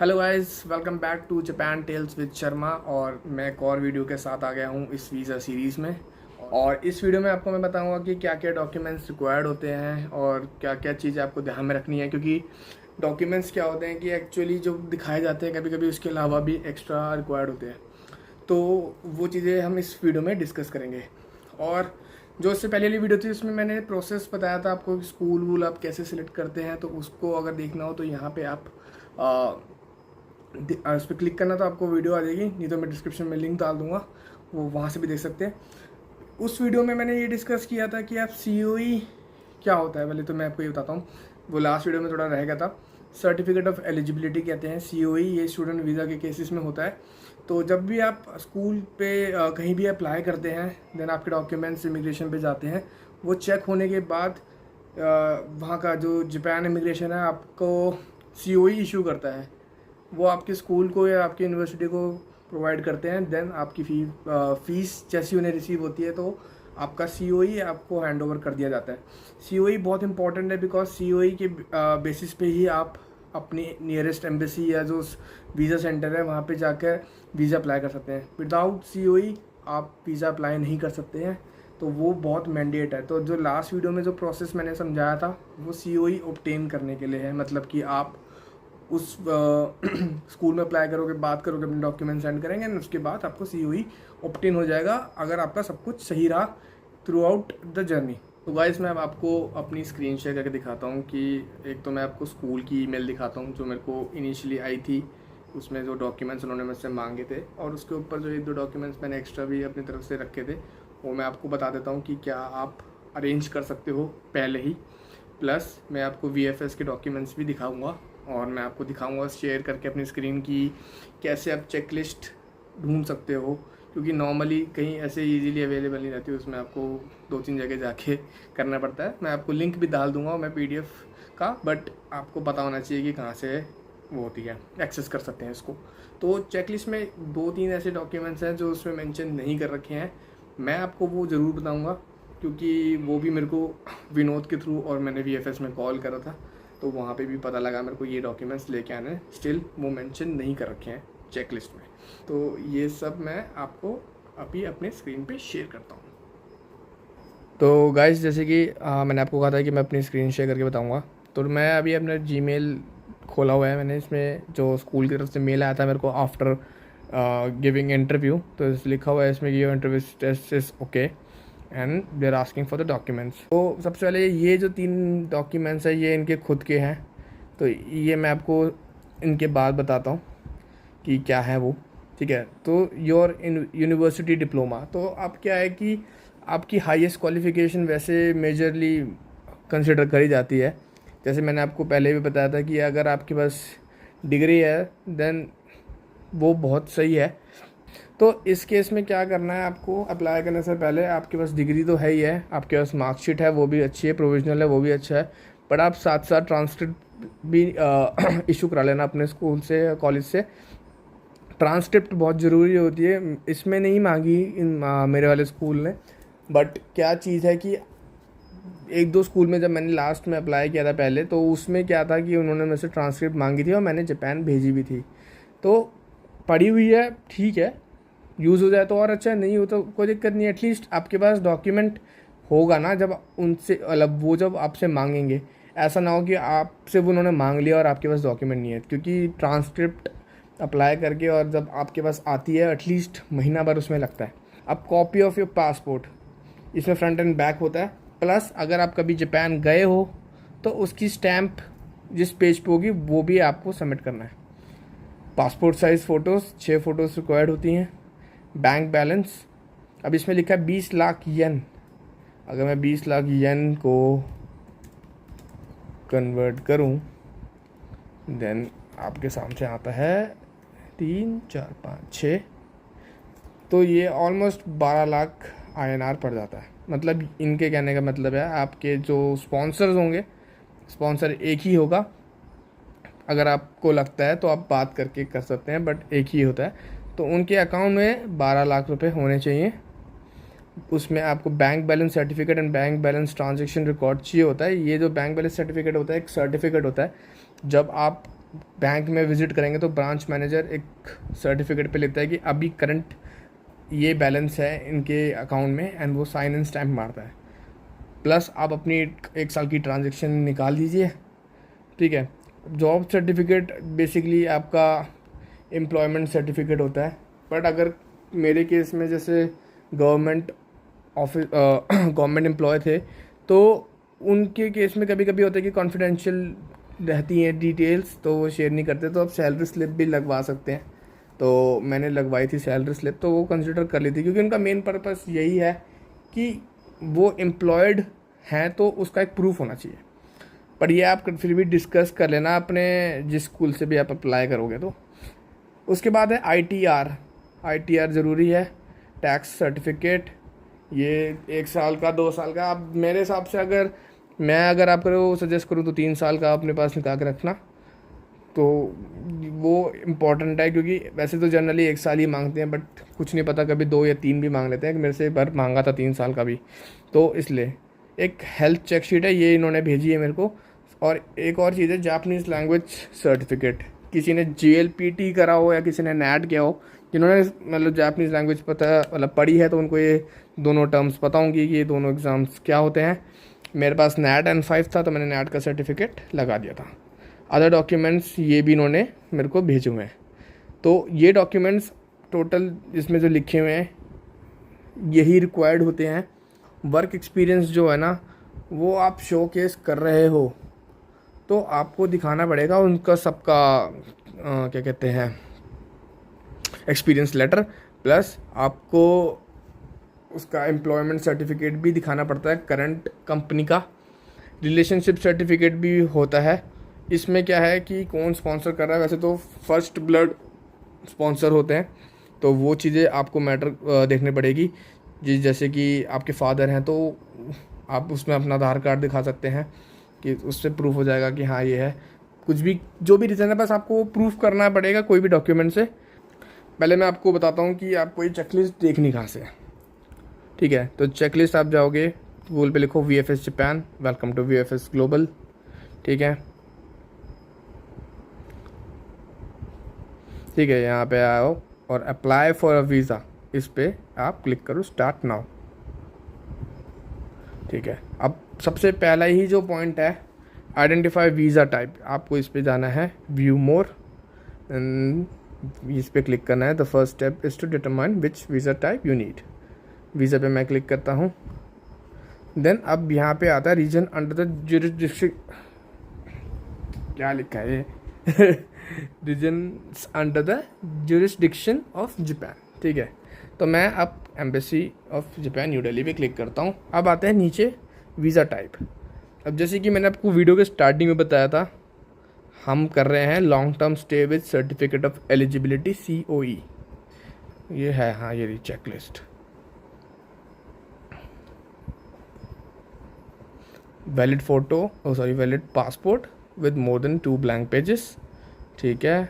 Hello guys, welcome back to Japan tales with Sharma. और मैं एक और वीडियो के साथ आ गया हूँ इस वीज़ा सीरीज़ में। और इस वीडियो में आपको मैं बताऊंगा कि क्या क्या डॉक्यूमेंट्स रिक्वायर्ड होते हैं और क्या क्या चीज़ें आपको ध्यान में रखनी है, क्योंकि डॉक्यूमेंट्स क्या होते हैं कि एक्चुअली जो दिखाए जाते हैं कभी कभी उसके अलावा भी एक्स्ट्रा रिक्वायर्ड होते हैं। तो वो चीज़ें हम इस वीडियो में डिस्कस करेंगे। और जो इससे पहले वाली वीडियो थी उसमें मैंने प्रोसेस बताया था आपको कि स्कूल वूल आप कैसे सिलेक्ट करते हैं, तो उसको अगर देखना हो तो यहाँ पे आप उस पर क्लिक करना, तो आपको वीडियो आ जाएगी, नहीं तो मैं डिस्क्रिप्शन में लिंक डाल दूंगा, वो वहाँ से भी देख सकते हैं। उस वीडियो में मैंने ये डिस्कस किया था कि आप COE क्या होता है। पहले तो मैं आपको ये बताता हूँ, वो लास्ट वीडियो में थोड़ा रह गया था। सर्टिफिकेट ऑफ एलिजिबिलिटी कहते हैं COE, ये स्टूडेंट वीज़ा के केसेस में होता है। तो जब भी आप स्कूल पे कहीं भी अप्लाई करते हैं, देन आपके डॉक्यूमेंट्स इमिग्रेशन पे जाते हैं, वो चेक होने के बाद वहाँ का जो जापान इमिग्रेशन है आपको COE इशू करता है। वो आपके स्कूल को या आपकी यूनिवर्सिटी को प्रोवाइड करते हैं। देन आपकी फीस जैसी उन्हें रिसीव होती है तो आपका COE आपको हैंड ओवर कर दिया जाता है। COE बहुत इंपॉर्टेंट है, बिकॉज COE के बेसिस पे ही आप अपनी नियरेस्ट एम्बेसी या जो वीज़ा सेंटर है वहाँ पे जाकर वीज़ा अप्लाई कर सकते हैं। विदाउट COE आप वीज़ा अप्लाई नहीं कर सकते हैं, तो वो बहुत मैंडेट है। तो जो लास्ट वीडियो में जो प्रोसेस मैंने समझाया था वो COE ऑब्टेन करने के लिए है, मतलब कि आप उस स्कूल में अप्लाई करोगे, बात करोगे, अपने डॉक्यूमेंट सेंड करेंगे और उसके बाद आपको COE ऑब्टेन हो जाएगा, अगर आपका सब कुछ सही रहा थ्रू आउट द जर्नी। तो गाइस मैं अब आपको अपनी स्क्रीन शेयर करके दिखाता हूँ कि एक तो मैं आपको स्कूल की ईमेल दिखाता हूँ जो मेरे को इनिशियली आई थी, उसमें जो डॉक्यूमेंट्स उन्होंने मुझसे मांगे थे, और उसके ऊपर जो 1-2 डॉक्यूमेंट्स मैंने एक्स्ट्रा भी अपनी तरफ से रखे थे, वो मैं आपको बता देता हूँ कि क्या आप अरेंज कर सकते हो पहले ही। प्लस मैं आपको VFS के डॉक्यूमेंट्स भी दिखाऊंगा, और मैं आपको दिखाऊंगा शेयर करके अपनी स्क्रीन की कैसे आप चेकलिस्ट ढूंढ सकते हो, क्योंकि नॉर्मली कहीं ऐसे इजीली अवेलेबल नहीं रहती, उसमें आपको 2-3 जगह जाके करना पड़ता है। मैं आपको लिंक भी डाल दूंगा मैं PDF का, बट आपको पता होना चाहिए कि कहाँ से वो होती है, एक्सेस कर सकते हैं इसको। तो चेकलिस्ट में 2-3 ऐसे डॉक्यूमेंट्स हैं जो उसमें मेंशन नहीं कर रखे हैं, मैं आपको वो ज़रूर बताऊंगा, क्योंकि वो भी मेरे को विनोद के थ्रू, और मैंने VFS में कॉल करा था तो वहाँ पे भी पता लगा मेरे को ये डॉक्यूमेंट्स लेके आने, स्टिल वो मेंशन नहीं कर रखे हैं चेकलिस्ट में। तो ये सब मैं आपको अभी अपने स्क्रीन पे शेयर करता हूँ। तो गाइस जैसे कि मैंने आपको कहा था कि मैं अपनी स्क्रीन शेयर करके बताऊँगा, तो मैं अभी अपना Gmail खोला हुआ है मैंने। इसमें जो स्कूल की तरफ से मेल आया था मेरे को आफ्टर गिविंग इंटरव्यू, तो लिखा हुआ है इसमें कि your interview test is okay and they are asking for the documents. तो सबसे पहले ये जो 3 डॉक्यूमेंट्स है ये इनके खुद के हैं, तो ये मैं आपको इनके बाद बताता हूँ कि क्या है वो, ठीक है। तो योर यूनिवर्सिटी डिप्लोमा, तो आप क्या है कि आपकी हाईएस्ट क्वालिफ़िकेशन वैसे मेजरली कंसिडर करी जाती है। जैसे मैंने आपको पहले भी बताया था कि अगर आपके पास डिग्री है देन वो बहुत सही है। तो इस केस में क्या करना है, आपको अप्लाई करने से पहले आपके पास डिग्री तो है ही है, आपके पास मार्कशीट है वो भी अच्छी है, प्रोविजनल है वो भी अच्छा है, बट आप साथ साथ ट्रांसक्रिप्ट भी इशू करा लेना अपने स्कूल से या कॉलेज से। ट्रांसक्रिप्ट बहुत ज़रूरी होती है, इसमें नहीं मांगी मेरे वाले स्कूल ने, बट क्या चीज़ है कि 1-2 स्कूल में जब मैंने लास्ट में अप्लाई किया था पहले, तो उसमें क्या था कि उन्होंने मेरे से ट्रांसक्रिप्ट मांगी थी और मैंने जापान भेजी भी थी। तो पड़ी हुई है, ठीक है, यूज़ हो जाए तो और अच्छा है, नहीं हो तो कोई दिक्कत नहीं है। एटलीस्ट आपके पास डॉक्यूमेंट होगा ना जब उनसे अलग वो जब आपसे मांगेंगे, ऐसा ना हो कि आपसे वो उन्होंने मांग लिया और आपके पास डॉक्यूमेंट नहीं है, क्योंकि ट्रांसक्रिप्ट अप्लाई करके और जब आपके पास आती है एटलीस्ट महीना भर उसमें लगता है। अब कॉपी ऑफ योर पासपोर्ट, इसमें फ्रंट एंड बैक होता है, प्लस अगर आप कभी जापान गए हो तो उसकी स्टैम्प जिस पेज पे होगी वो भी आपको सबमिट करना है। Passport size photos 6 photos required होती हैं। बैंक बैलेंस, अब इसमें लिखा है 20 लाख येन, अगर मैं 20 लाख येन को कन्वर्ट करूं देन आपके सामने आता है 3, 4, 5, 6, तो ये ऑलमोस्ट 12 लाख INR पड़ जाता है। मतलब इनके कहने का मतलब है आपके जो स्पॉन्सर्स होंगे, स्पॉन्सर एक ही होगा, अगर आपको लगता है तो आप बात करके कर सकते हैं, बट एक ही होता है, तो उनके अकाउंट में 12 लाख रुपए होने चाहिए। उसमें आपको bank balance certificate and bank balance transaction record चाहिए होता है। ये जो बैंक बैलेंस सर्टिफिकेट होता है एक सर्टिफिकेट होता है, जब आप बैंक में विज़िट करेंगे तो ब्रांच मैनेजर एक सर्टिफिकेट पे लेता है कि अभी करंट ये बैलेंस है इनके अकाउंट में, एंड वो साइन एंड स्टैम्प मारता है। प्लस आप अपनी 1 साल की ट्रांजैक्शन निकाल दीजिए, ठीक है। जॉब सर्टिफिकेट बेसिकली आपका एम्प्लॉयमेंट सर्टिफिकेट होता है, बट अगर मेरे केस में जैसे गवर्नमेंट ऑफिस गवर्नमेंट एम्प्लॉय थे, तो उनके केस में कभी कभी होता है कि कॉन्फिडेंशियल रहती हैं डिटेल्स, तो वो शेयर नहीं करते, तो आप सैलरी स्लिप भी लगवा सकते हैं। तो मैंने लगवाई थी सैलरी स्लिप, तो वो कंसिडर कर ली थी, क्योंकि उनका मेन पर्पस यही है कि वो एम्प्लॉयड हैं तो उसका एक प्रूफ होना चाहिए। पर ये आप फिर भी डिस्कस कर लेना अपने जिस स्कूल से भी आप अप्लाई करोगे तो। उसके बाद है ITR ज़रूरी है, टैक्स सर्टिफिकेट, ये 1 साल का 2 साल का। अब मेरे हिसाब से अगर आपको सजेस्ट करूँ तो 3 साल का अपने पास निकाल के रखना, तो वो इम्पॉर्टेंट है, क्योंकि वैसे तो जनरली 1 साल ही मांगते हैं, बट कुछ नहीं पता कभी 2 या 3 भी मांग लेते हैं। मेरे से एक बार मांगा था 3 साल का भी, तो इसलिए एक हेल्थ चेक शीट है, ये इन्होंने भेजी है मेरे को। और एक और चीज़ है जापानीज़ लैंग्वेज सर्टिफिकेट, किसी ने JLPT करा हो या किसी ने NAT किया हो, जिन्होंने मतलब जापानीज़ लैंग्वेज पता मतलब पढ़ी है, तो उनको ये दोनों टर्म्स पता होंगी कि ये दोनों एग्ज़ाम्स क्या होते हैं। मेरे पास NAT N5 था, तो मैंने NAT का सर्टिफिकेट लगा दिया था। अदर डॉक्यूमेंट्स ये भी इन्होंने मेरे को भेजे हुए हैं। तो ये डॉक्यूमेंट्स टोटल इसमें जो लिखे हुए हैं यही रिक्वायर्ड होते हैं। वर्क एक्सपीरियंस जो है ना, वो आप शो केस कर रहे हो तो आपको दिखाना पड़ेगा उनका सबका क्या कहते हैं एक्सपीरियंस लेटर, प्लस आपको उसका एम्प्लॉयमेंट सर्टिफिकेट भी दिखाना पड़ता है करंट कंपनी का। रिलेशनशिप सर्टिफिकेट भी होता है। इसमें क्या है कि कौन स्पॉन्सर कर रहा है, वैसे तो फर्स्ट ब्लड स्पॉन्सर होते हैं, तो वो चीज़ें आपको मैटर देखनी पड़ेगी। जैसे कि आपके फादर हैं तो आप उसमें अपना आधार कार्ड दिखा सकते हैं कि उससे प्रूफ हो जाएगा कि हाँ ये है। कुछ भी जो भी रीज़न है, बस आपको प्रूफ करना पड़ेगा कोई भी डॉक्यूमेंट से। पहले मैं आपको बताता हूँ कि आपको ये चेकलिस्ट देखनी कहाँ से है, ठीक है। तो चेकलिस्ट आप जाओगे गूगल पे, लिखो VFS Japan, welcome to VFS global, ठीक है। ठीक है, यहाँ पे आओ और अप्लाई फॉर अ वीज़ा, इस पे आप क्लिक करो स्टार्ट नाउ, ठीक है। अब सबसे पहला ही जो पॉइंट है आइडेंटिफाई वीज़ा टाइप, आपको इस पे जाना है व्यू मोर, इस पे क्लिक करना है। The first step is to determine which visa type you need. Visa पे मैं क्लिक करता हूँ। देन अब यहाँ पे आता है रीजन अंडर द ज्यूरिसडिक्शन, क्या लिखा है ये reason under the jurisdiction of Japan, ठीक है। तो मैं अब embassy of Japan New Delhi पे क्लिक करता हूँ। अब आते हैं नीचे वीज़ा टाइप। अब जैसे कि मैंने आपको वीडियो के स्टार्टिंग में बताया था, हम कर रहे हैं long term stay with certificate of eligibility COE, ये है, हाँ ये रही check list. Valid photo valid passport with more than 2 blank pages, ठीक है।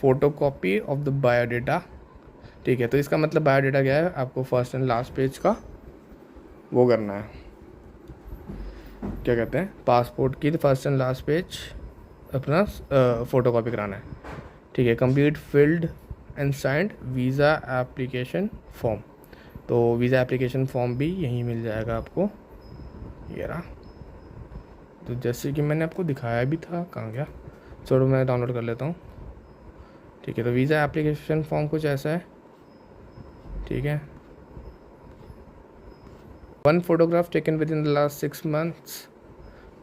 Photo copy of the biodata, ठीक है। तो इसका मतलब बायोडाटा क्या है, आपको फर्स्ट एंड लास्ट पेज का वो करना है, क्या कहते हैं, पासपोर्ट की फर्स्ट एंड लास्ट पेज अपना फ़ोटो कॉपी कराना है, ठीक है। Complete filled and signed visa application form, तो वीज़ा एप्लीकेशन फॉर्म भी यहीं मिल जाएगा आपको, ये रहा। तो जैसे कि मैंने आपको दिखाया भी था, कहाँ गया, चलो मैं डाउनलोड कर लेता हूँ, ठीक है। तो वीज़ा एप्लीकेशन फॉर्म कुछ ऐसा है, ठीक है। 1 photograph taken within the last 6 months.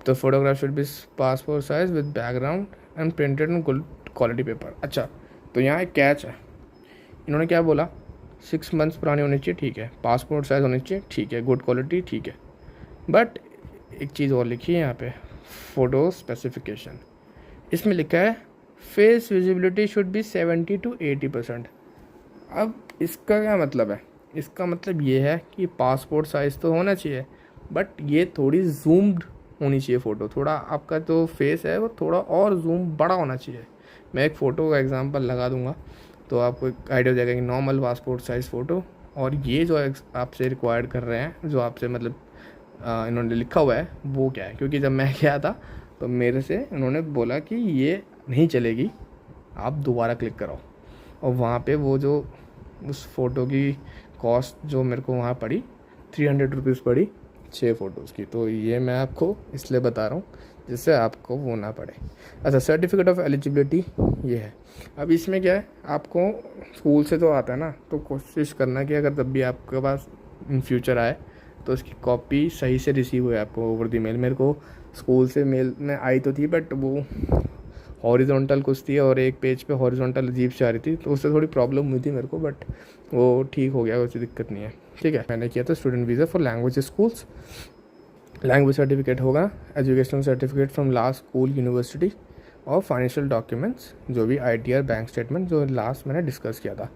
The photograph should be passport size with background and printed on good quality paper. अच्छा, तो यहाँ एक कैच है, इन्होंने क्या बोला, 6 months पुरानी होनी चाहिए, ठीक है। पासपोर्ट साइज़ होनी चाहिए, ठीक है। गुड क्वालिटी, ठीक है। बट एक चीज़ और लिखी है यहाँ पे, फ़ोटो स्पेसिफिकेशन, इसमें लिखा है face visibility should be 70 to 80%। अब इसका क्या मतलब है, इसका मतलब ये है कि पासपोर्ट साइज़ तो होना चाहिए, बट ये थोड़ी जूम्ड होनी चाहिए फ़ोटो, थोड़ा आपका जो फेस है वो थोड़ा और जूम बड़ा होना चाहिए। मैं एक फ़ोटो का एग्जांपल लगा दूंगा तो आपको एक आइडिया हो जाएगा कि नॉर्मल पासपोर्ट साइज़ फ़ोटो और ये जो आपसे रिक्वायर्ड कर रहे हैं, जो आपसे मतलब इन्होंने लिखा हुआ है वो क्या है। क्योंकि जब मैं गया था तो मेरे से उन्होंने बोला कि ये नहीं चलेगी, आप दोबारा क्लिक कराओ। और वहाँ पे वो जो उस फ़ोटो की कॉस्ट जो मेरे को वहाँ पड़ी 300 रुपीज़ पड़ी 6 फ़ोटोज़ की। तो ये मैं आपको इसलिए बता रहा हूँ जिससे आपको वो ना पड़े। अच्छा, सर्टिफिकेट ऑफ एलिजिबिलिटी ये है। अब इसमें क्या है, आपको स्कूल से तो आता है ना, तो कोशिश करना कि अगर तब भी आपके पास इन फ्यूचर आए तो उसकी कॉपी सही से रिसीव हुए आपको ओवर द मेल। मेरे को स्कूल से मेल में आई तो थी, बट वो हॉरिजॉन्टल कुछ थी और एक पेज पे हॉरिजॉन्टल अजीब से आ रही थी, तो उससे थोड़ी प्रॉब्लम हुई थी मेरे को, बट वो ठीक हो गया, कोई दिक्कत नहीं है। ठीक है, मैंने किया था student visa for language schools. Language certificate होगा, educational certificate from last school university, और फाइनेंशियल डॉक्यूमेंट्स जो भी ITR बैंक स्टेटमेंट जो लास्ट मैंने डिस्कस किया था।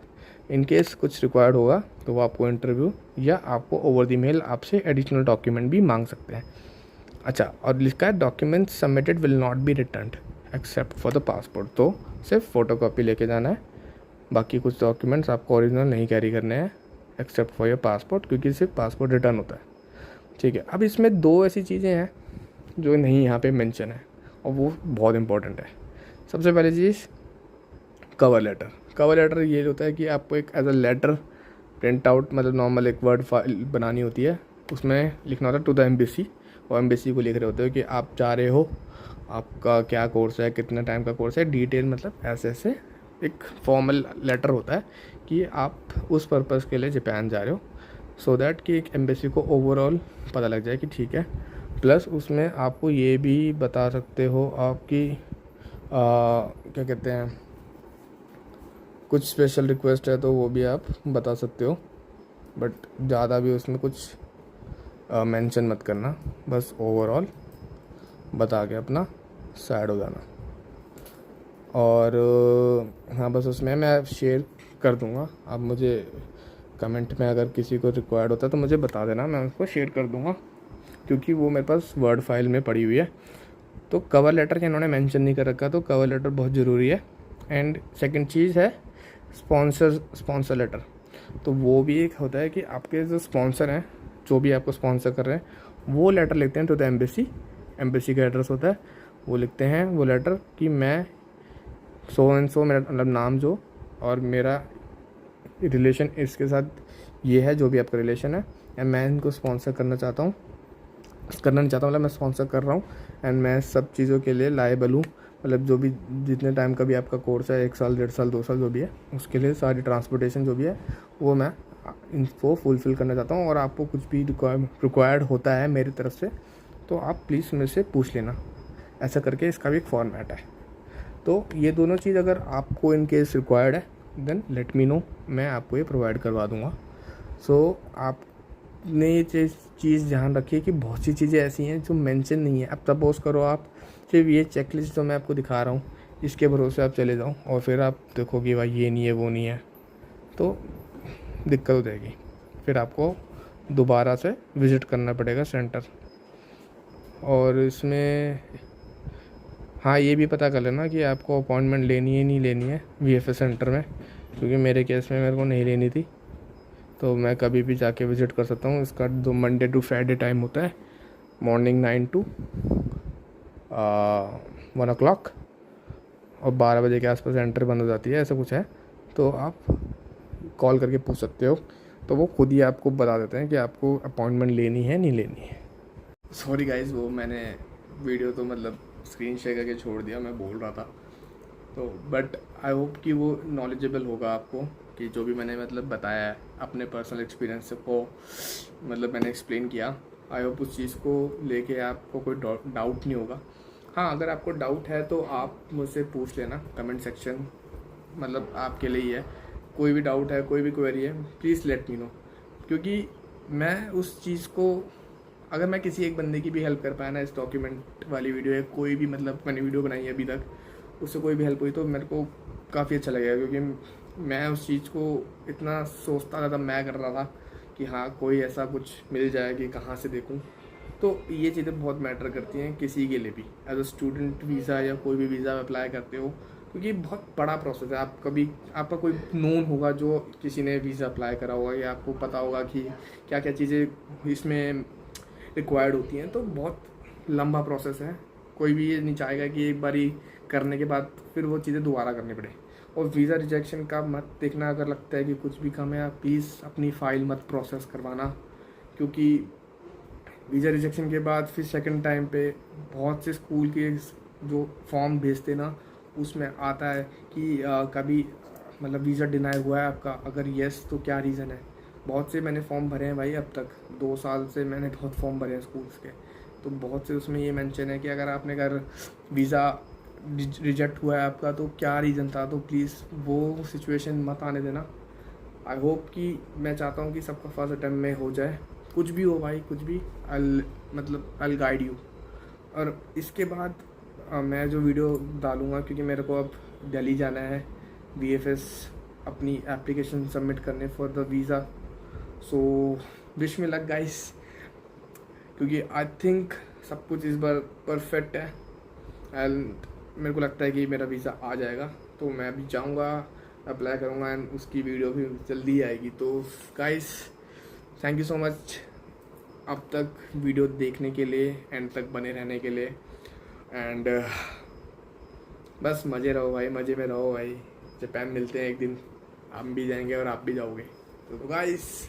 इन केस कुछ रिक्वायर्ड होगा तो वो आपको इंटरव्यू या आपको ओवर द मेल आपसे एडिशनल डॉक्यूमेंट भी मांग सकते हैं। अच्छा, और लिखा है documents submitted will not be returned except for the passport. तो सिर्फ फ़ोटोकॉपी लेके जाना है, बाकी कुछ डॉक्यूमेंट्स आपको ओरिजिनल नहीं कैरी करने हैं एक्सेप्ट फॉर योर पासपोर्ट, क्योंकि सिर्फ पासपोर्ट रिटर्न होता है। ठीक है, अब इसमें 2 ऐसी चीज़ें हैं जो नहीं यहाँ पे मेंशन है और वो बहुत इंपॉर्टेंट है। सबसे पहली चीज़ कवर लेटर। कवर लेटर ये होता है कि आपको एक as a letter print out, मतलब नॉर्मल एक वर्ड फाइल बनानी होती है, उसमें लिखना होता है टू द एम्बेसी, और एम्बेसी को लिख रहे होते हो कि आप जा रहे हो, आपका क्या कोर्स है, कितना टाइम का कोर्स है, डिटेल, मतलब ऐसे ऐसे एक फॉर्मल लेटर होता है कि आप उस पर्पज़ के लिए जापान जा रहे हो, सो दैट कि एक एम्बेसी को ओवरऑल पता लग जाए कि ठीक है। प्लस उसमें आपको ये भी बता सकते हो आपकी क्या कहते हैं, कुछ स्पेशल रिक्वेस्ट है तो वो भी आप बता सकते हो, बट ज़्यादा भी उसमें कुछ मेंशन मत करना, बस ओवरऑल बता के अपना साइड हो जाना। और हाँ, बस उसमें मैं शेयर कर दूँगा, आप मुझे कमेंट में अगर किसी को रिक्वायर्ड होता है तो मुझे बता देना, मैं उसको शेयर कर दूँगा, क्योंकि वो मेरे पास वर्ड फाइल में पड़ी हुई है। तो कवर लेटर के इन्होंने मेंशन नहीं कर रखा, तो कवर लेटर बहुत ज़रूरी है। एंड सेकंड चीज़ है स्पॉन्सर लेटर। तो वो भी एक होता है कि आपके जो स्पॉन्सर हैं, जो भी आपको स्पॉन्सर कर रहे हैं, वो लेटर लिखते हैं टू द एम्बेसी। एम्बेसी का एड्रेस होता है, वो लिखते हैं वो लेटर कि मैं सो एंड सो, मेरा मतलब नाम जो, और मेरा रिलेशन इसके साथ ये है, जो भी आपका रिलेशन है, एंड मैं इनको स्पॉन्सर करना चाहता हूँ, करना नहीं चाहता, मतलब मैं स्पॉन्सर कर रहा हूँ, एंड मैं सब चीज़ों के लिए लायबल हूँ, मतलब जो भी जितने टाइम का भी आपका कोर्स है, 1 साल 1.5 साल 2 साल जो भी है, उसके लिए सारी ट्रांसपोर्टेशन जो भी है वो मैं इनको फुलफ़िल करना चाहता हूँ। और आपको कुछ भी रिक्वायर्ड होता है मेरी तरफ से तो आप प्लीज़ मेरे से पूछ लेना, ऐसा करके इसका भी एक फॉर्मेट है। तो ये दोनों चीज़ अगर आपको इन केस रिक्वायर्ड है देन लेट मी नो, मैं आपको ये प्रोवाइड करवा दूँगा। सो आपने ये चीज़ ध्यान रखिए कि बहुत सी चीज़ें ऐसी हैं जो मेंशन नहीं है। अब सपोज़ करो आप सिर्फ ये चेकलिस्ट जो मैं आपको दिखा रहा हूँ इसके भरोसे आप चले जाओ और फिर आप देखो कि भाई ये नहीं है वो नहीं है, तो दिक्कत हो जाएगी, फिर आपको दोबारा से विज़िट करना पड़ेगा सेंटर। और इसमें हाँ, ये भी पता कर लेना कि आपको अपॉइंटमेंट लेनी है नहीं लेनी है VFS सेंटर में, क्योंकि मेरे केस में मेरे को नहीं लेनी थी, तो मैं कभी भी जाके विज़िट कर सकता हूँ। इसका 2 मंडे टू फ्राइडे टाइम होता है, मॉर्निंग 9 to 1 o'clock, और 12 बजे के आसपास एंट्री बंद हो जाती है, ऐसा कुछ है। तो आप कॉल करके पूछ सकते हो, तो वो खुद ही आपको बता देते हैं कि आपको अपॉइंटमेंट लेनी है नहीं लेनी है। सॉरी गाइज़, वो मैंने वीडियो तो मतलब स्क्रीन शेयर करके छोड़ दिया, मैं बोल रहा था तो, बट आई होप कि वो नॉलेजेबल होगा आपको, कि जो भी मैंने मतलब बताया है अपने पर्सनल एक्सपीरियंस को मतलब मैंने एक्सप्लेन किया। आई होप उस चीज़ को लेके आपको कोई डाउट नहीं होगा। हाँ, अगर आपको डाउट है तो आप मुझसे पूछ लेना कमेंट सेक्शन, मतलब आपके लिए ही है। कोई भी डाउट है, कोई भी क्वेरी है, प्लीज़ लेट मी नो, क्योंकि मैं उस चीज़ को, अगर मैं किसी एक बंदे की भी हेल्प कर पाया ना इस डॉक्यूमेंट वाली वीडियो है, कोई भी मतलब मैंने वीडियो बनाई है अभी तक, उससे कोई भी हेल्प हुई तो मेरे को काफ़ी अच्छा लगेगा, क्योंकि मैं उस चीज़ को इतना सोचता था, तब मैं कर रहा था कि हाँ कोई ऐसा कुछ मिल जाए कि कहाँ से देखूँ। तो ये चीज़ें बहुत मैटर करती हैं किसी के लिए भी, एज अ स्टूडेंट वीज़ा या कोई भी वीज़ा अप्लाई करते हो, क्योंकि बहुत बड़ा प्रोसेस है। आप कभी आपका कोई नोन होगा जो किसी ने वीज़ा अप्लाई करा होगा, या आपको पता होगा कि क्या क्या चीज़ें इसमें रिक्वायर्ड होती हैं, तो बहुत लंबा प्रोसेस है। कोई भी ये नहीं चाहेगा कि एक बारी करने के बाद फिर वो चीज़ें दोबारा करनी पड़े। और वीज़ा रिजेक्शन का मत देखना, अगर लगता है कि कुछ भी कम है आप प्लीज़ अपनी फ़ाइल मत प्रोसेस करवाना, क्योंकि वीज़ा रिजेक्शन के बाद फिर सेकंड टाइम पे बहुत से स्कूल के जो फॉर्म भेजते ना उसमें आता है कि कभी मतलब वीज़ा डिनाई हुआ है आपका, अगर येस तो क्या रीज़न है। बहुत से मैंने फॉर्म भरे हैं भाई, अब तक 2 साल से मैंने बहुत फॉर्म भरे हैं स्कूल्स के, तो बहुत से उसमें ये मेंशन है कि अगर आपने अगर वीज़ा रिजेक्ट हुआ है आपका तो क्या रीज़न था। तो प्लीज़ वो सिचुएशन मत आने देना। आई होप कि मैं चाहता हूँ कि सबका फर्स्ट अटैम्प्ट में हो जाए, कुछ भी हो भाई, कुछ भी। आई गाइड यू। और इसके बाद मैं जो वीडियो डालूँगा, क्योंकि मेरे को अब दिल्ली जाना है VFS अपनी एप्लीकेशन सबमिट करने for the visa, so wish me luck guys, क्योंकि आई थिंक सब कुछ इस बार परफेक्ट है एंड मेरे को लगता है कि मेरा वीज़ा आ जाएगा। तो मैं अभी जाऊँगा, अप्लाई करूँगा एंड उसकी वीडियो भी जल्दी आएगी। तो guys thank you so much अब तक वीडियो देखने के लिए, एंड तक बने रहने के लिए, एंड बस मज़े रहो भाई, मज़े में रहो भाई। जापान मिलते हैं एक दिन, हम भी जाएंगे और आप भी जाओगे। तो गाइस